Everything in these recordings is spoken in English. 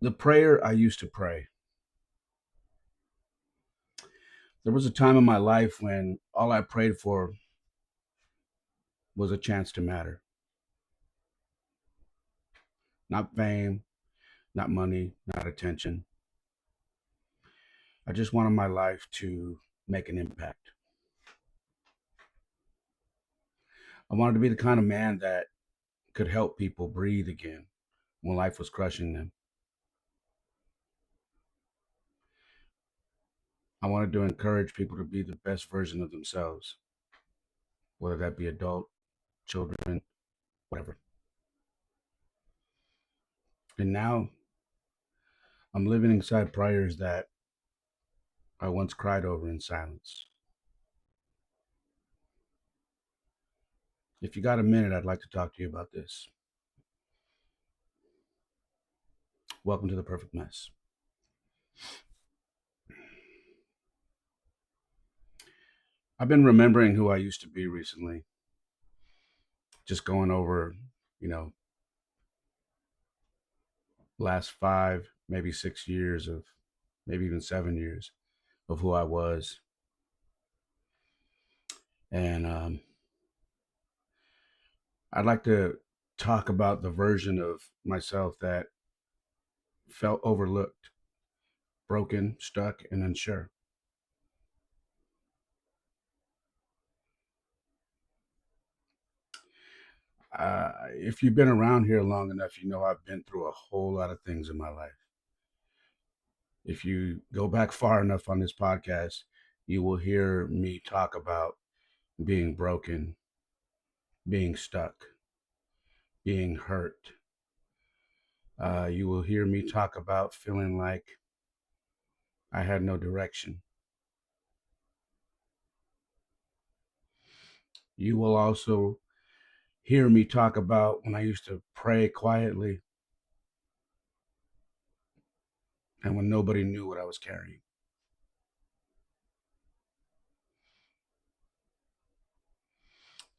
The prayer I used to pray. There was a time in my life when all I prayed for was a chance to matter. Not fame, not money, not attention. I just wanted my life to make an impact. I wanted to be the kind of man that could help people breathe again when life was crushing them. I wanted to encourage people to be the best version of themselves, whether that be adult, children, whatever. And now I'm living inside prayers that I once cried over in silence. If you got a minute, I'd like to talk to you about this. Welcome to the Perfect Mess. I've been remembering who I used to be recently, just going over, you know, last 5, maybe 6 years of, maybe even 7 years of who I was. And I'd like to talk about the version of myself that felt overlooked, broken, stuck, and unsure. If you've been around here long enough, you know I've been through a whole lot of things in my life. If you go back far enough on this podcast, you will hear me talk about being broken, being stuck, being hurt. You will hear me talk about feeling like I had no direction. You will also hear me talk about when I used to pray quietly and when nobody knew what I was carrying.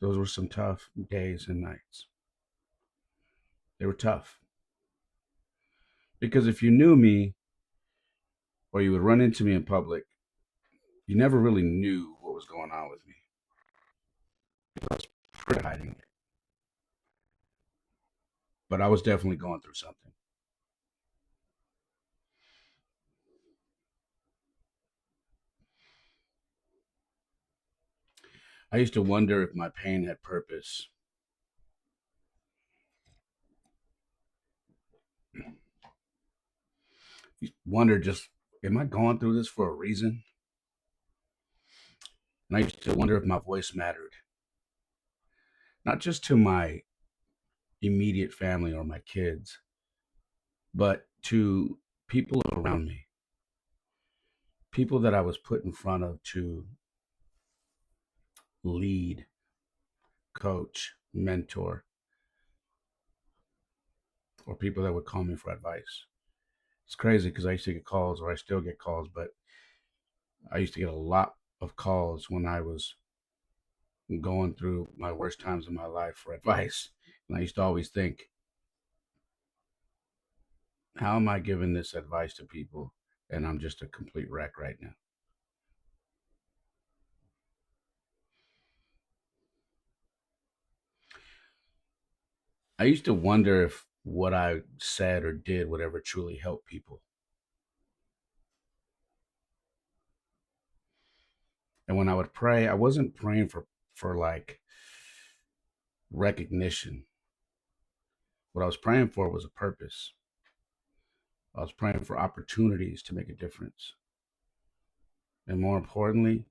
Those were some tough days and nights. They were tough because if you knew me or you would run into me in public, you never really knew what was going on with me. I was pretty hiding it, but I was definitely going through something. I used to wonder if my pain had purpose. Wonder just, am I going through this for a reason? And I used to wonder if my voice mattered, not just to my immediate family or my kids, but to people around me, people that I was put in front of to lead, coach, mentor, or people that would call me for advice. It's crazy because I used to get calls, or I still get calls, but I used to get a lot of calls when I was going through my worst times in my life for advice. And I used to always think, how am I giving this advice to people? And I'm just a complete wreck right now. I used to wonder if what I said or did would ever truly help people. And when I would pray, I wasn't praying for like recognition. What I was praying for was a purpose. I was praying for opportunities to make a difference. And more importantly,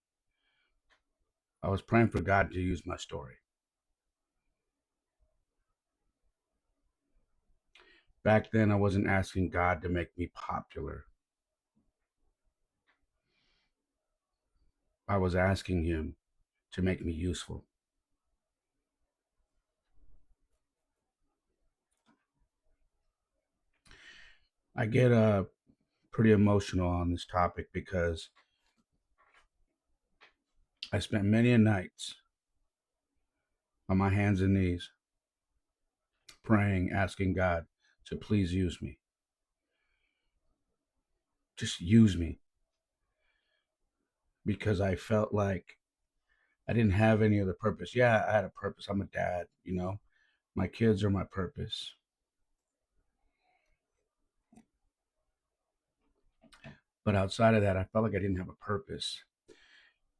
I was praying for God to use my story. Back then, I wasn't asking God to make me popular. I was asking Him to make me useful. I get pretty emotional on this topic because I spent many a nights on my hands and knees praying, asking God to please use me. just use me, because I felt like I didn't have any other purpose. Yeah, I had a purpose. I'm a dad, my kids are my purpose. But outside of that, I felt like I didn't have a purpose.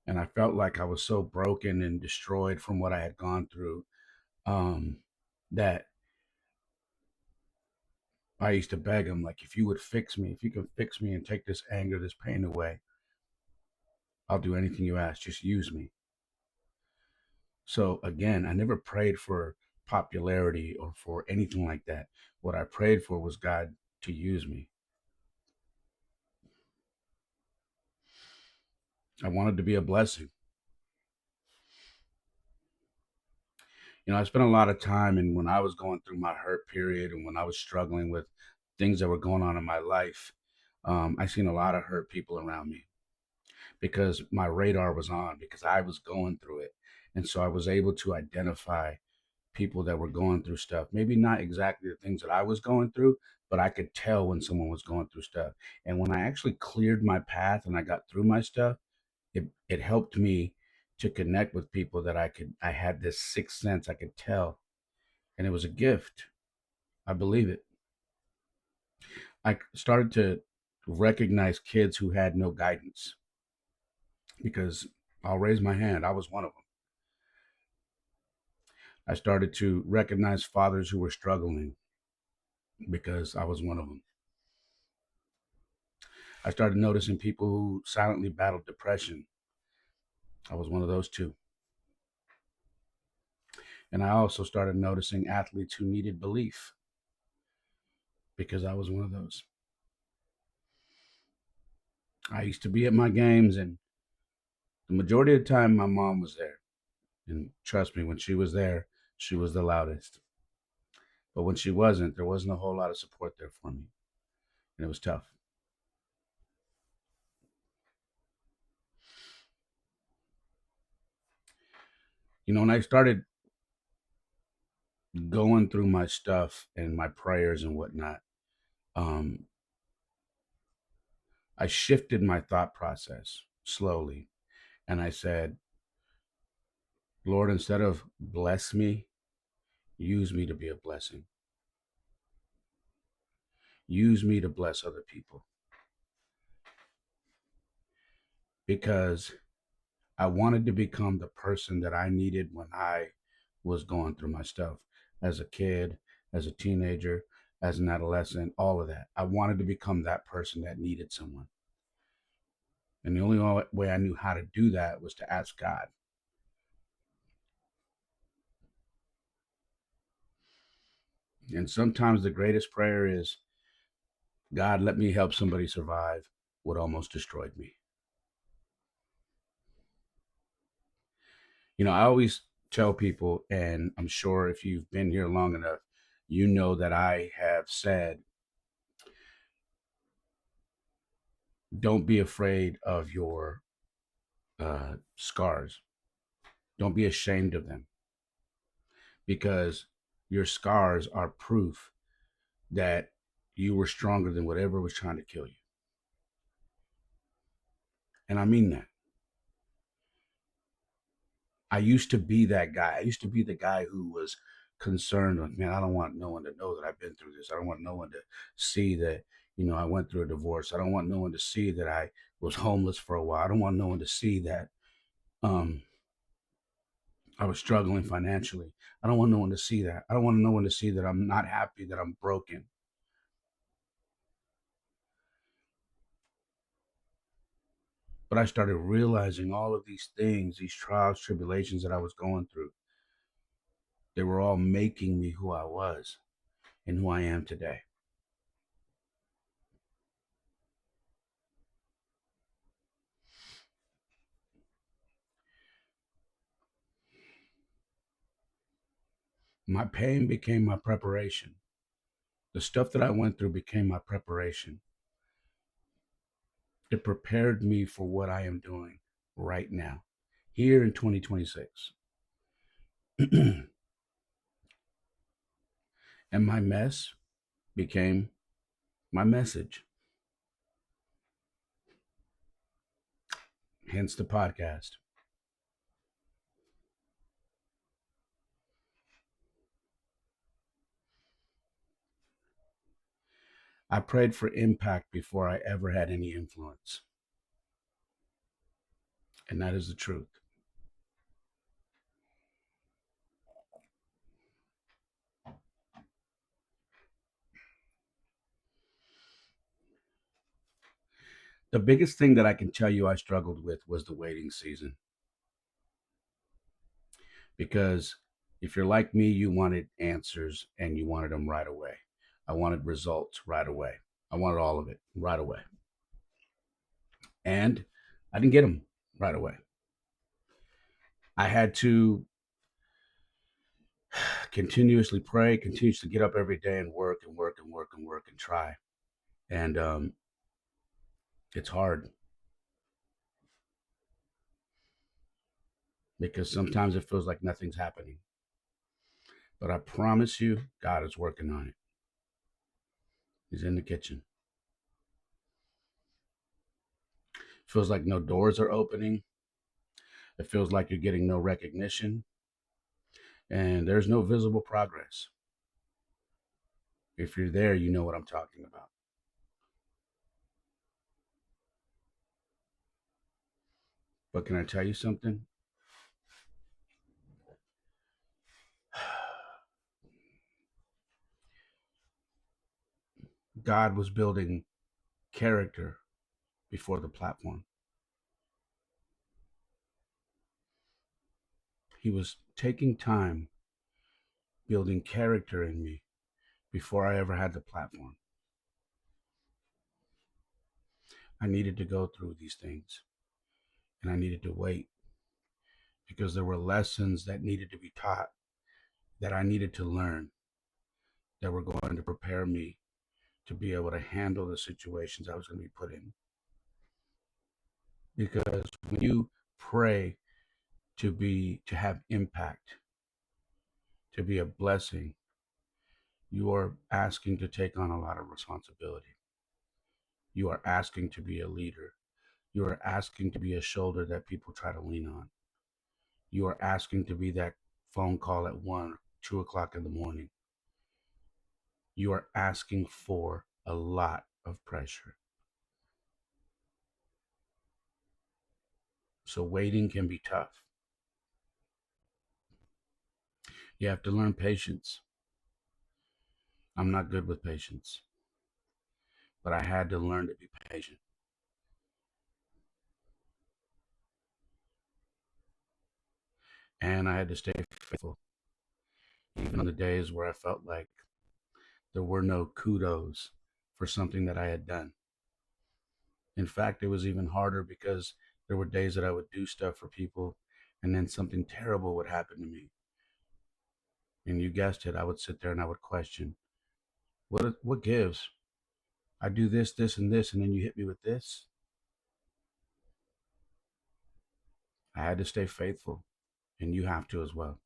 And I felt like I was so broken and destroyed from what I had gone through, um, that I used to beg him, like, if you would fix me, if you can fix me and take this anger, this pain away, I'll do anything you ask. Just use me. So again, I never prayed for popularity or for anything like that. What I prayed for was God to use me. I wanted to be a blessing. I spent a lot of time, and when I was going through my hurt period and when I was struggling with things that were going on in my life, I seen a lot of hurt people around me because my radar was on, because I was going through it. And so I was able to identify people that were going through stuff. Maybe not exactly the things that I was going through, but I could tell when someone was going through stuff. And when I actually cleared my path and I got through my stuff, it helped me to connect with people that I had this sixth sense. I could tell, and it was a gift. I believe it. I started to recognize kids who had no guidance, because I'll raise my hand. I was one of them. I started to recognize fathers who were struggling, because I was one of them. I started noticing people who silently battled depression. I was one of those too. And I also started noticing athletes who needed belief, because I was one of those. I used to be at my games, and the majority of the time, my mom was there. And trust me, when she was there, she was the loudest. But when she wasn't, there wasn't a whole lot of support there for me. And it was tough. When I started going through my stuff and my prayers and whatnot, um, I shifted my thought process slowly. And I said, Lord, instead of bless me, use me to be a blessing. Use me to bless other people, because I wanted to become the person that I needed when I was going through my stuff as a kid, as a teenager, as an adolescent, all of that. I wanted to become that person that needed someone. And the only way I knew how to do that was to ask God. And sometimes the greatest prayer is, God, let me help somebody survive what almost destroyed me. I always tell people, and I'm sure if you've been here long enough, you know that I have said, don't be afraid of your scars. Don't be ashamed of them, because your scars are proof that you were stronger than whatever was trying to kill you. And I mean that. I used to be that guy. I used to be the guy who was concerned with, man, I don't want no one to know that I've been through this. I don't want no one to see that, I went through a divorce. I don't want no one to see that I was homeless for a while. I don't want no one to see that um, I was struggling financially. I don't want no one to see that. I don't want no one to see that I'm not happy, that I'm broken. But I started realizing all of these things, these trials, tribulations that I was going through, they were all making me who I was and who I am today. My pain became my preparation. The stuff that I went through became my preparation. It prepared me for what I am doing right now, here in 2026. And my mess became my message. hence the podcast. I prayed for impact before I ever had any influence. And that is the truth. The biggest thing that I can tell you I struggled with was the waiting season. Because if you're like me, you wanted answers and you wanted them right away. I wanted results right away. I wanted all of it right away. And I didn't get them right away. I had to continuously pray, continuously get up every day and work and work and work and work and try. And it's hard because sometimes it feels like nothing's happening. But I promise you, God is working on it. He's in the kitchen. Feels like no doors are opening. It feels like you're getting no recognition. And there's no visible progress. If you're there, you know what I'm talking about. But can I tell you something? God was building character before the platform. He was taking time building character in me before I ever had the platform. I needed to go through these things and I needed to wait because there were lessons that needed to be taught that I needed to learn that were going to prepare me to be able to handle the situations I was going to be put in. Because when you pray to have impact, to be a blessing, you are asking to take on a lot of responsibility. You are asking to be a leader. You are asking to be a shoulder that people try to lean on. You are asking to be that phone call at 1, 2 o'clock in the morning. You are asking for a lot of pressure. So waiting can be tough. You have to learn patience. I'm not good with patience, but I had to learn to be patient. And I had to stay faithful, even on the days where I felt like there were no kudos for something that I had done. In fact, it was even harder because there were days that I would do stuff for people and then something terrible would happen to me. And you guessed it, I would sit there and I would question, what gives? I do this, this, and this, and then you hit me with this. I had to stay faithful, and you have to as well.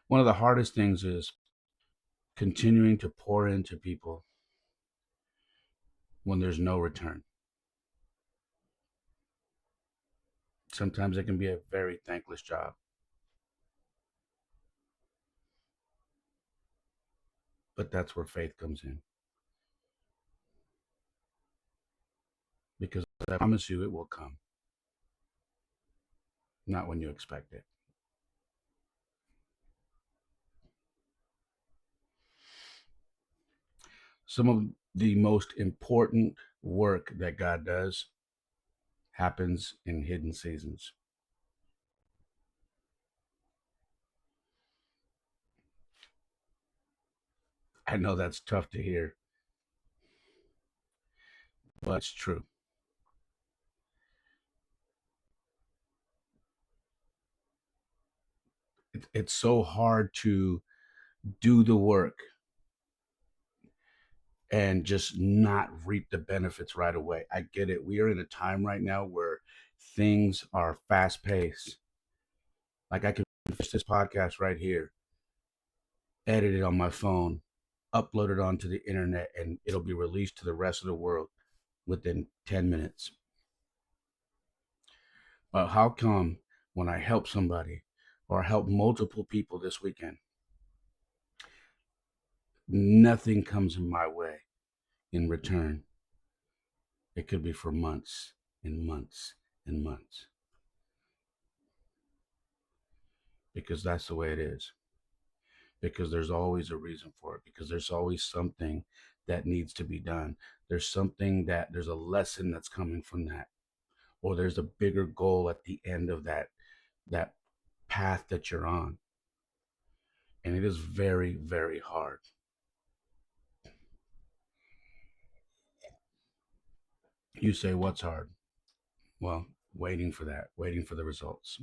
One of the hardest things is continuing to pour into people when there's no return. Sometimes it can be a very thankless job, but that's where faith comes in. Because I promise you it will come, not when you expect it. Some of the most important work that God does happens in hidden seasons. I know that's tough to hear, but it's true. It's so hard to do the work and just not reap the benefits right away. I get it. We are in a time right now where things are fast paced. Like I can finish this podcast right here, edit it on my phone, uploaded onto the internet and it'll be released to the rest of the world within 10 minutes. How come when I help somebody or help multiple people this weekend, nothing comes in my way in return? It could be for months and months and months, because that's the way it is. Because there's always a reason for it, because there's always something that needs to be done. There's a lesson that's coming from that, or there's a bigger goal at the end of that path that you're on. And it is very, very hard. You say, what's hard? Well, waiting for that, waiting for the results.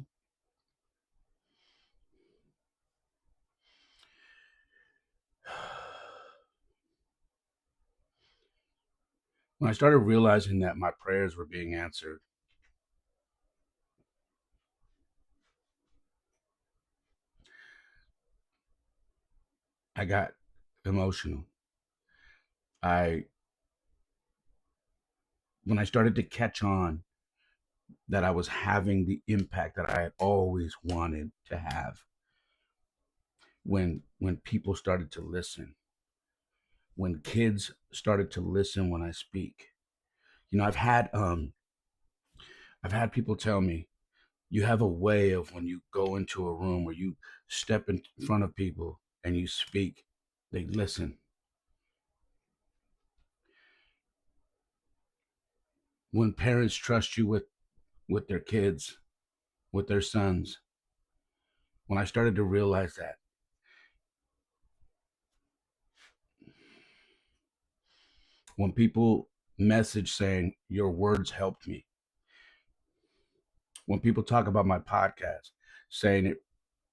When I started realizing that my prayers were being answered, I got emotional. I When I started to catch on that I was having the impact that I had always wanted to have, when people started to listen, when kids started to listen when I speak. You know, I've had people tell me, you have a way of when you go into a room or you step in front of people and you speak, they listen. When parents trust you with their kids, with their sons, when I started to realize that, when people message saying your words helped me, when people talk about my podcast saying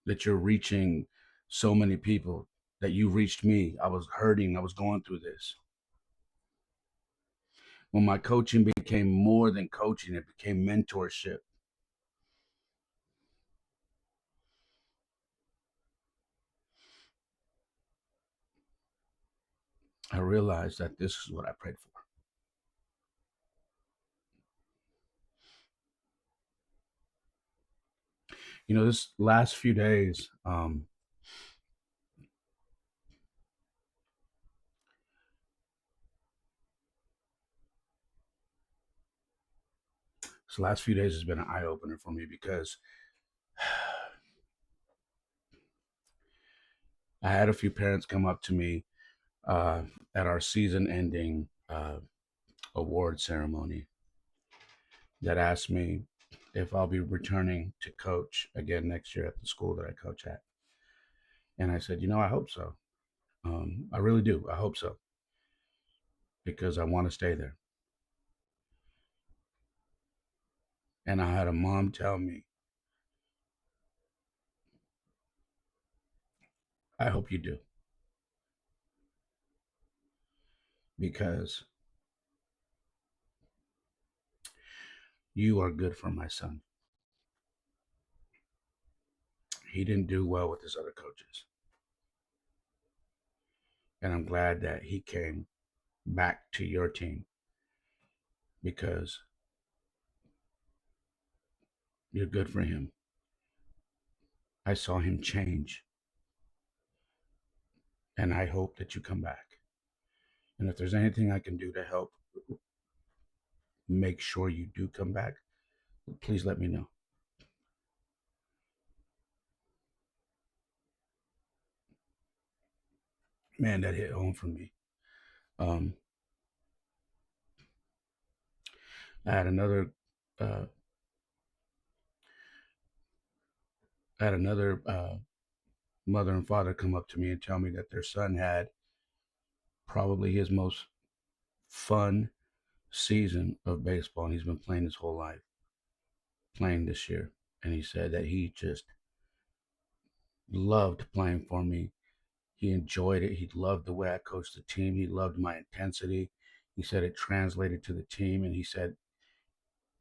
that you're reaching so many people, that you reached me, I was hurting, I was going through this. When my coaching became more than coaching, it became mentorship. I realized that this is what I prayed for. You know, this last few days, has been an eye opener for me, because I had a few parents come up to me at our season ending award ceremony that asked me if I'll be returning to coach again next year at the school that I coach at. And I said, I hope so. I really do. I hope so, because I want to stay there. And I had a mom tell me, I hope you do, because you are good for my son. He didn't do well with his other coaches. And I'm glad that he came back to your team, because you're good for him. I saw him change, and I hope that you come back. And if there's anything I can do to help make sure you do come back, please let me know. Man, that hit home for me. Um, I had another, uh, mother and father come up to me and tell me that their son had probably his most fun season of baseball, and he's been playing his whole life, playing this year. And he said that he just loved playing for me. He enjoyed it. He loved the way I coached the team. He loved my intensity. He said it translated to the team, and he said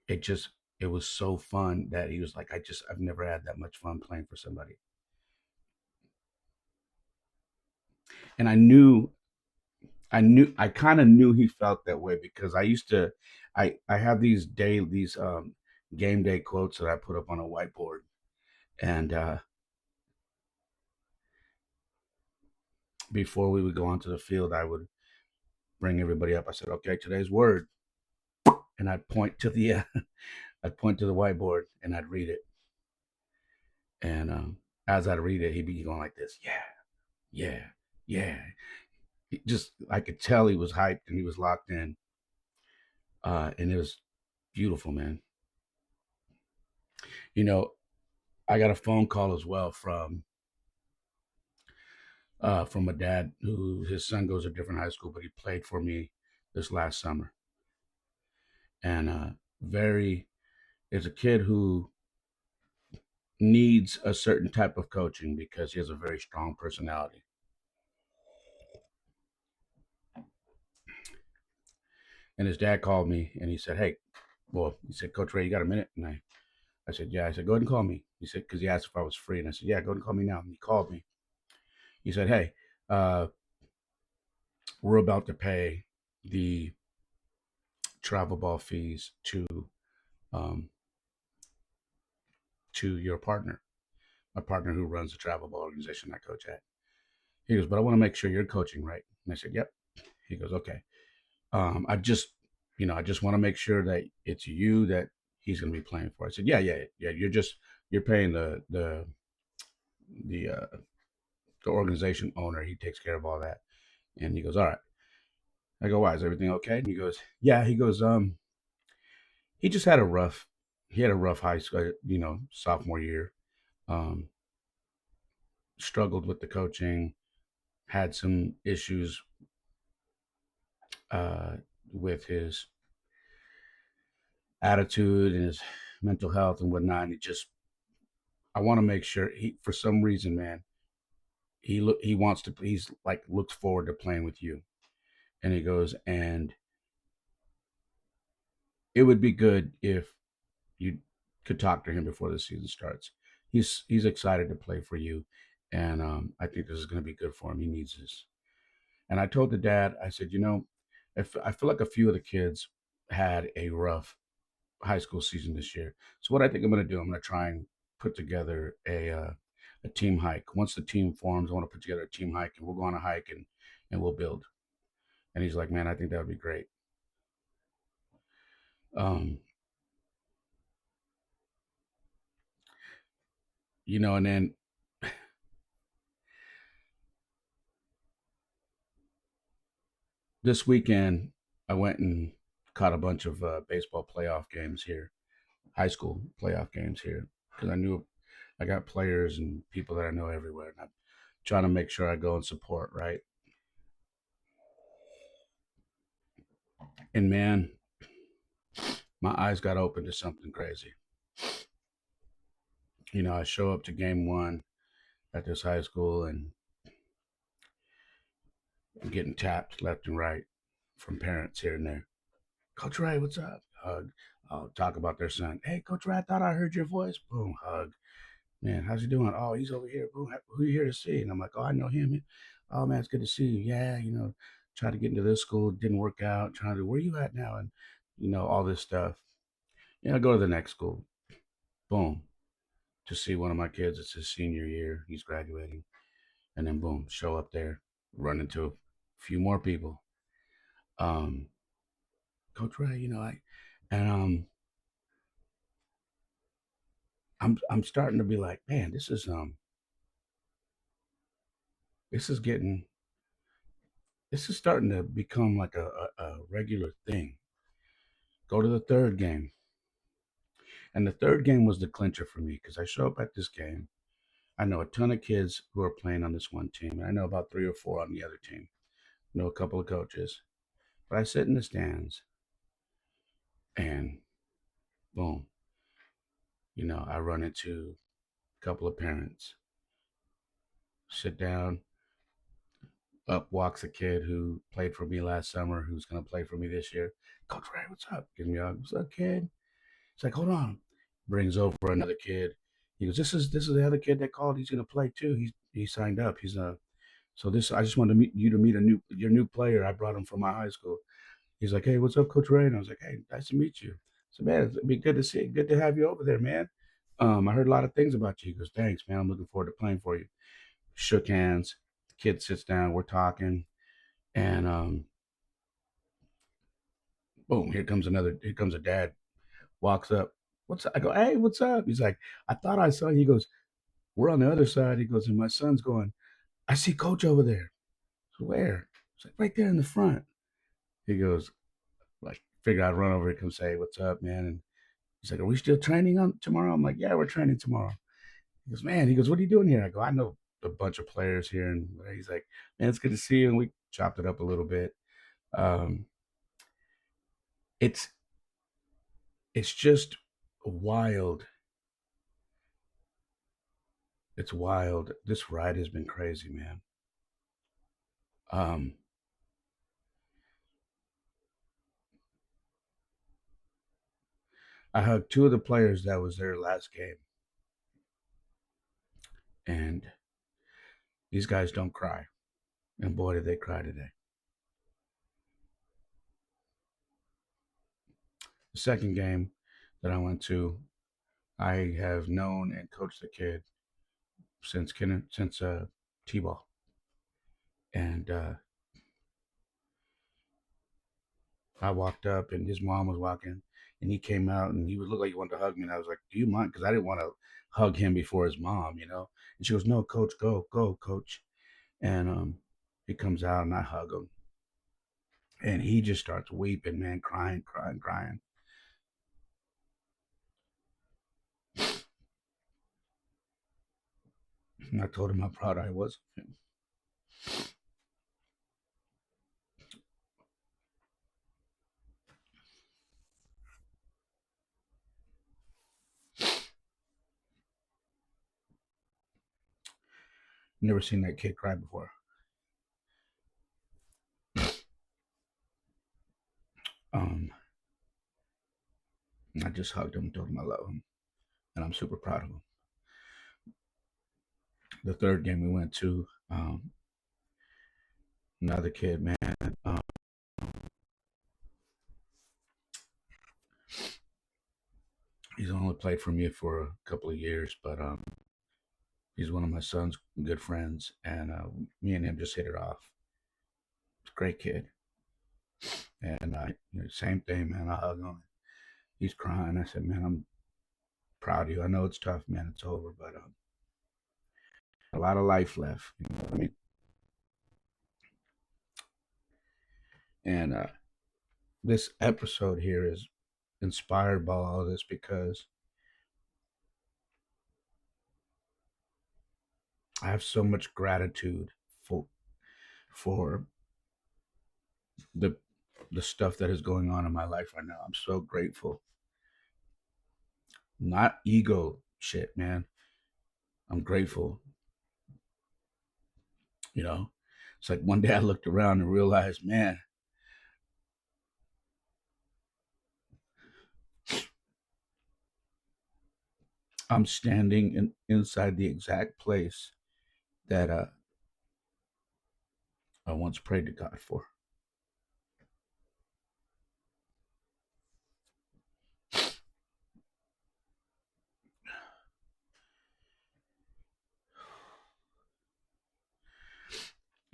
it just it was so fun that he was like, I've never had that much fun playing for somebody. And I knew I kind of knew he felt that way because I used to, I have these game day quotes that I put up on a whiteboard, and before we would go onto the field, I would bring everybody up. I said, "Okay, today's word," and I'd point to the I'd point to the whiteboard and I'd read it, and as I'd read it, he'd be going like this, "Yeah, yeah, yeah." Just I could tell he was hyped and he was locked in, and it was beautiful, man. You know, I got a phone call as well from a dad who his son goes to a different high school, but he played for me this last summer, and very is a kid who needs a certain type of coaching because he has a very strong personality. And his dad called me and he said, "Hey, well," he said, "Coach Ray, you got a minute?" And I said, "Yeah." I said, "Go ahead and call me." He said, because he asked if I was free, and I said, "Yeah, go ahead and call me now." And he called me. He said, "Hey, uh, we're about to pay the travel ball fees um, to your partner, my partner who runs the travel ball organization I coach at." He goes, "But I want to make sure you're coaching right." And I said, "Yep." He goes, "Okay. I just, I just want to make sure that it's you that he's going to be playing for." I said, "Yeah, yeah, yeah. You're paying the the organization owner. He takes care of all that." And he goes, "All right." I go, "Why? Is everything okay?" And he goes, "Yeah." He goes, he just had a rough, he had a rough high school, sophomore year. Um, Struggled with the coaching, had some issues uh, with his attitude and his mental health and whatnot. And I want to make sure for some reason, man, he wants to, he's like looks forward to playing with you." And he goes, "And it would be good if you could talk to him before the season starts. He's excited to play for you, and I think this is going to be good for him. He needs this." And I told the dad, I said, if I feel like a few of the kids had a rough high school season this year. So what I think I'm going to do, I'm going to try and put together a team hike. Once the team forms, I want to put together a team hike, and we'll go on a hike and we'll build. And he's like, "Man, I think that would be great." Um, and then this weekend, I went and caught a bunch of baseball playoff games here, high school playoff games here, because I knew I got players and people that I know everywhere, and I'm trying to make sure I go and support, right? And man, my eyes got open to something crazy. I show up to game one at this high school, and I'm getting tapped left and right from parents here and there. "Coach Ray, what's up?" Hug. I'll talk about their son. "Hey, Coach Ray, I thought I heard your voice." Boom, hug. "Man, how's he doing?" "Oh, he's over here." "Boom, who you here to see?" And I'm like, "Oh, I know him." "Oh man, it's good to see you." "Yeah, tried to get into this school, didn't work out. Trying to, where you at now?" And all this stuff. Go to the next school. Boom, to see one of my kids. It's his senior year. He's graduating, and then boom, show up there, run into a few more people. Um, "Coach Ray, and I'm starting to be like, man, this is getting this is starting to become like a regular thing." Go to the third game, and the third game was the clincher for me because I show up at this game. I know a ton of kids who are playing on this one team, and I know about three or four on the other team. I know a couple of coaches, but I sit in the stands, and boom, I run into a couple of parents. Sit down. Up walks a kid who played for me last summer, who's going to play for me this year. "Coach Ray, what's up?" Gives me a hug. "What's up, kid?" It's like, "Hold on." Brings over another kid. He goes, "This is the other kid that called. He's going to play too. He signed up. He's So this, I just wanted to meet you to meet your new player. I brought him from my high school. He's like, hey, what's up, Coach Ray? And I was like, hey, nice to meet you. So man, it'd be good to see, good to have you over there, man. I heard a lot of things about you. He goes, thanks, man. I'm looking forward to playing for you. Shook hands. The kid sits down. We're talking, and boom, here comes another. Here comes a dad. Walks up. What's up? I go, hey, what's up? He's like, I thought I saw you. He goes, we're on the other side. He goes, and my son's going, I see Coach over there. So where? It's like right there in the front. He goes, like, figure I'd run over and come say, what's up, man? And he's like, are we still training on tomorrow? I'm like, yeah, we're training tomorrow. He goes, man. He goes, what are you doing here? I go, I know a bunch of players here, and he's like, man, it's good to see you. And we chopped it up a little bit. Um, it's it's just wild. It's wild. This ride has been crazy, man. Um, I hugged two of the players that was their last game, and these guys don't cry. And boy, did they cry today. The second game that I went to, I have known and coached the kid since t-ball, and I walked up, and his mom was walking, and he came out, and he would look like he wanted to hug me, and I was like, "Do you mind?" Because I didn't want to hug him before his mom, you know. And she goes, "No, coach, go, coach." And he comes out, and I hug him, and he just starts weeping, man, crying, crying, crying. And I told him how proud I was of him. Never seen that kid cry before. Um, I just hugged him, told him I love him, and I'm super proud of him. The third game we went to, another kid, man. Um, he's only played for me for a couple of years, but he's one of my son's good friends, and me and him just hit it off. He's a great kid, and same thing, man. I hug him. He's crying. I said, man, I'm proud of you. I know it's tough, man. It's over, but a lot of life left. You know what I mean? And this episode here is inspired by all of this because I have so much gratitude for for the the stuff that is going on in my life right now. I'm so grateful. Not ego shit, man. I'm grateful. You know, it's like one day I looked around and realized, man, I'm standing inside the exact place that I once prayed to God for.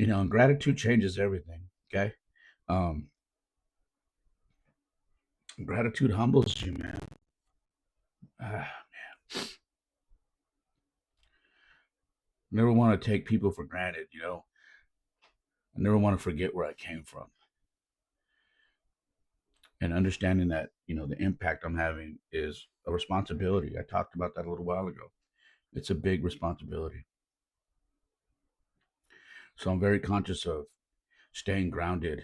You know, and gratitude changes everything. Okay, um, gratitude humbles you, man. Ah, never want to take people for granted. You know, I never want to forget where I came from, and understanding that the impact I'm having is a responsibility. I talked about that a little while ago. It's a big responsibility. So I'm very conscious of staying grounded,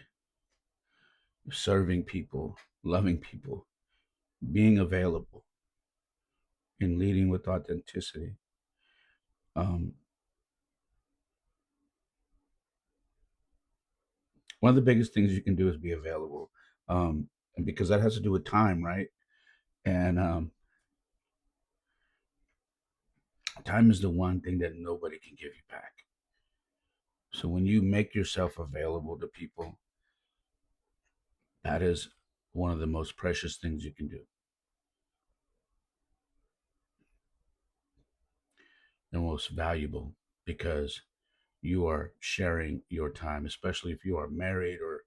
serving people, loving people, being available, and leading with authenticity. Um, One of the biggest things you can do is be available, and because that has to do with time, right? And time is the one thing that nobody can give you back. So when you make yourself available to people, that is one of the most precious things you can do and most valuable, because you are sharing your time, especially if you are married or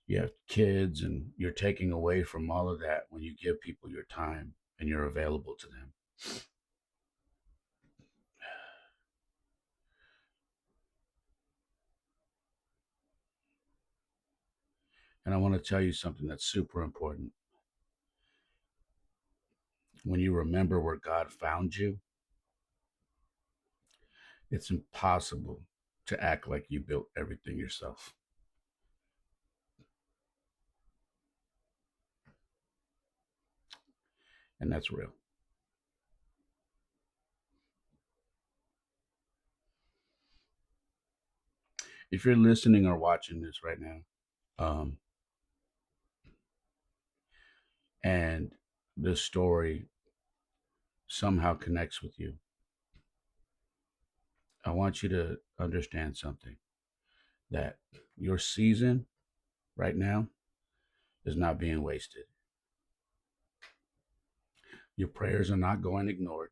you have kids and you're taking away from all of that when you give people your time and you're available to them. And I want to tell you something that's super important. When you remember where God found you, it's impossible to act like you built everything yourself. And that's real. If you're listening or watching this right now, um, and this story somehow connects with you, I want you to understand something, that your season right now is not being wasted. Your prayers are not going ignored.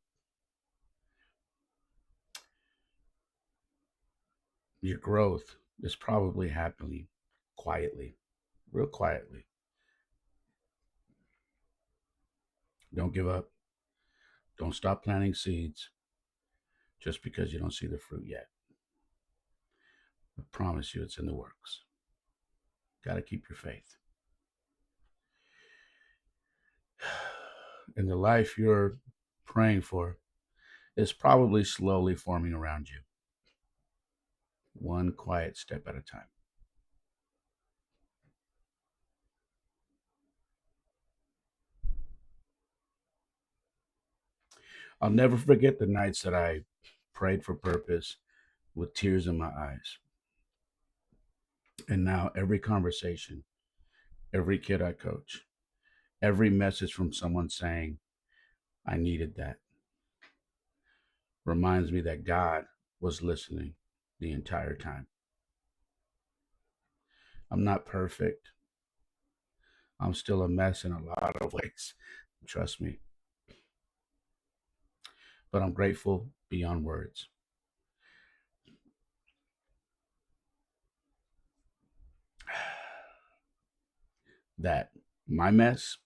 Your growth is probably happening quietly, real quietly. Don't give up. Don't stop planting seeds just because you don't see the fruit yet. I promise you it's in the works. Got to keep your faith. And the life you're praying for is probably slowly forming around you, one quiet step at a time. I'll never forget the nights that I prayed for purpose with tears in my eyes. And now every conversation, every kid I coach, every message from someone saying, I needed that, reminds me that God was listening the entire time. I'm not perfect. I'm still a mess in a lot of ways. Trust me. But I'm grateful beyond words that my mess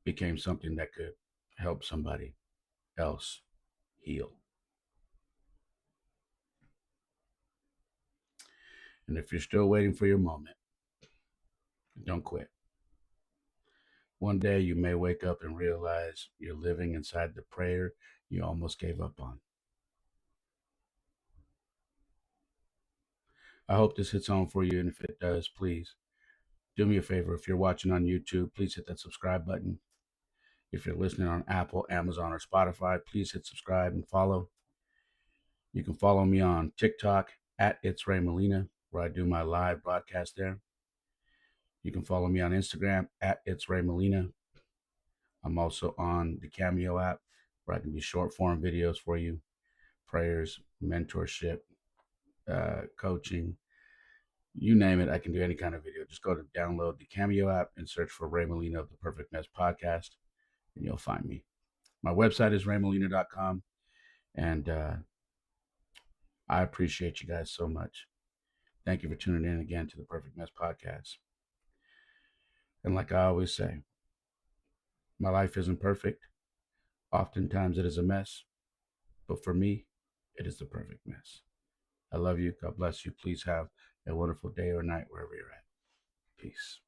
became something that could help somebody else heal. And if you're still waiting for your moment, don't quit. One day you may wake up and realize you're living inside the prayer you almost gave up on. I hope this hits home for you. And if it does, please do me a favor. If you're watching on YouTube, please hit that subscribe button. If you're listening on Apple, Amazon, or Spotify, please hit subscribe and follow. You can follow me on TikTok at It's Ray Molina, where I do my live broadcast there. You can follow me on Instagram at It's Ray Molina. I'm also on the Cameo app, where I can do short form videos for you, prayers, mentorship, coaching, you name it. I can do any kind of video. Just go to download the Cameo app and search for Ray Molina of the Perfect Mess Podcast, and you'll find me. My website is raymolina.com, and I appreciate you guys so much. Thank you for tuning in again to the Perfect Mess Podcast. And like I always say, my life isn't perfect. Oftentimes it is a mess, but for me, it is the perfect mess. I love you. God bless you. Please have a wonderful day or night wherever you're at. Peace.